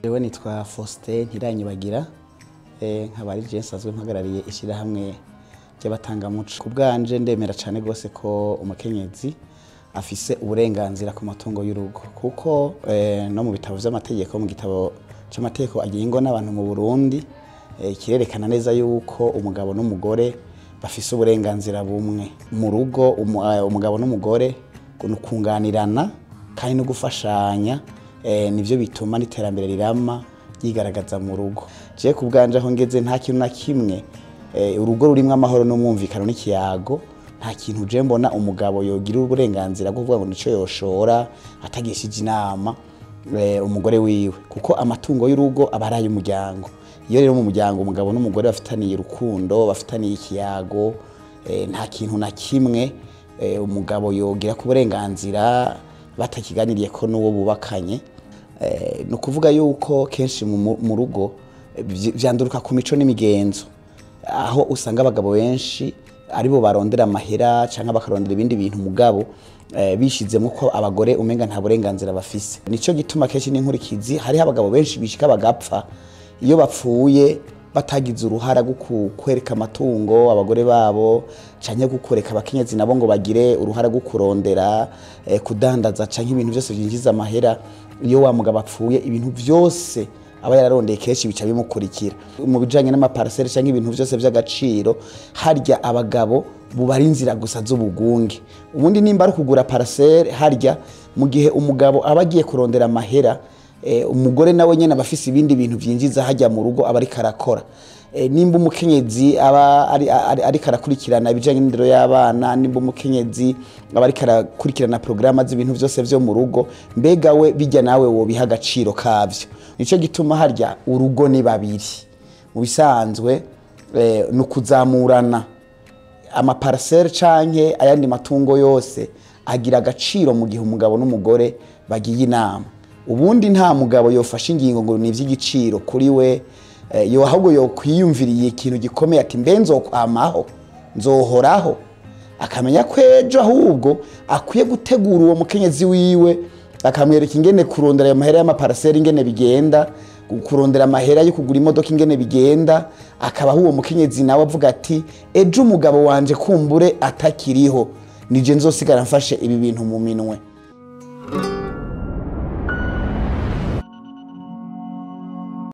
Jewe nitwa Faustin ntiranyibagira nkabari je nsazwe mpagarariye ishirahamwe ry'abatangamuco. Ku bwanje ndemera cyane gose ko umukenyezi afise uburenganzira ku matungo y'urugo, kuko no mu bitabo vy'amategeko, mu gitabo c'amategeko agenga n'abantu mu Burundi kirerekana neza yuko umugabo n'umugore bafise uburenganzira bumwe mu rugo. Umugabo n'umugore kunganirana kandi no gufashanya, nivyo bituma n'iterambere rirama yigaragaza mu rugo. Je ku bwanje aho ngeze nta kintu na kimwe urugo rurimwe amahoro no mwumvikano n'ikiyago, nta kintu je mbona umugabo yogira uburenganzira bwo kuvuga ngo nico yoshora atagishije inama umugore wiwe, kuko amatungo y'urugo abaraye umuryango. Iyo rero mu muryango umugabo n'umugore bafitaniye urukundo, bafitaniye ikiyago, nta kintu na kimwe umugabo yogira ku burenganzira batakiganiriye ko n'uwo bubakanye. No kuvuga yuko kenshi mu rugo vyanduruka ku mico n'imigenzo, aho usanga abagabo benshi aribo barondera amahera canke bakarondera ibindi bintu mugabo bishizemo ko abagore umenga nta burenganzira bafise. Nico gituma kenshi n'inkurikizi hariho abagabo benshi bishika bagapfa iyo bapfuye batagize uruhara gukwereka amatungo abagore babo, canke gukoreka abakenyezi nabo ngo bagire uruhara gukurondera kudandaza canke ibintu byose byinjiza amahera. Iyo wa mugabo apfuye ibintu byose aba yararondeye kenshi bica bimukurikira. Mu bijanye n'amaparasera canke ibintu byose by'agaciro, harya abagabo bubari inzira gusa z'ubugunge. Ubundi nimba ari kugura parasera, harya mu gihe umugabo abagiye kurondera amahera, umugore nawe nyene abafise ibindi bintu byinjiza hajya mu rugo aba ari karakora. Nimba umukenyezi aba ari karakurikirana ibijanye n'indero y'abana, nimba umukenyezi aba ari karakurikirana programa z'ibintu byose vyo mu rugo, mbega we bijya nawe wo biha agaciro kavyo. Nico gituma harya urugo ni babiri mu bisanzwe, no kuzamurana. Amaparasera canke ayandi matungo yose agira agaciro mu gihe umugabo n'umugore bagiye inama. Ubundi nta mugabo yofasha ingingo ngo ni ivy'igiciro kuri we, yo ahubwo yo kwiyumviriye ikintu gikomeye ati mbe nzokwamaho, nzohoraho, akamenya ko ejo ahubwo akwiye gutegura uwo mukenyezi wiwe, akamwereka ingene kurondera ayo mahera y'amaparasera ingene bigenda, kurondera amahera yo kugura imodoka ingene bigenda, akabaho uwo mukenyezi nawe avuga ati ejo umugabo wanje kumbure atakiriho, nije nzosigara mfashe ibi bintu mu minwe.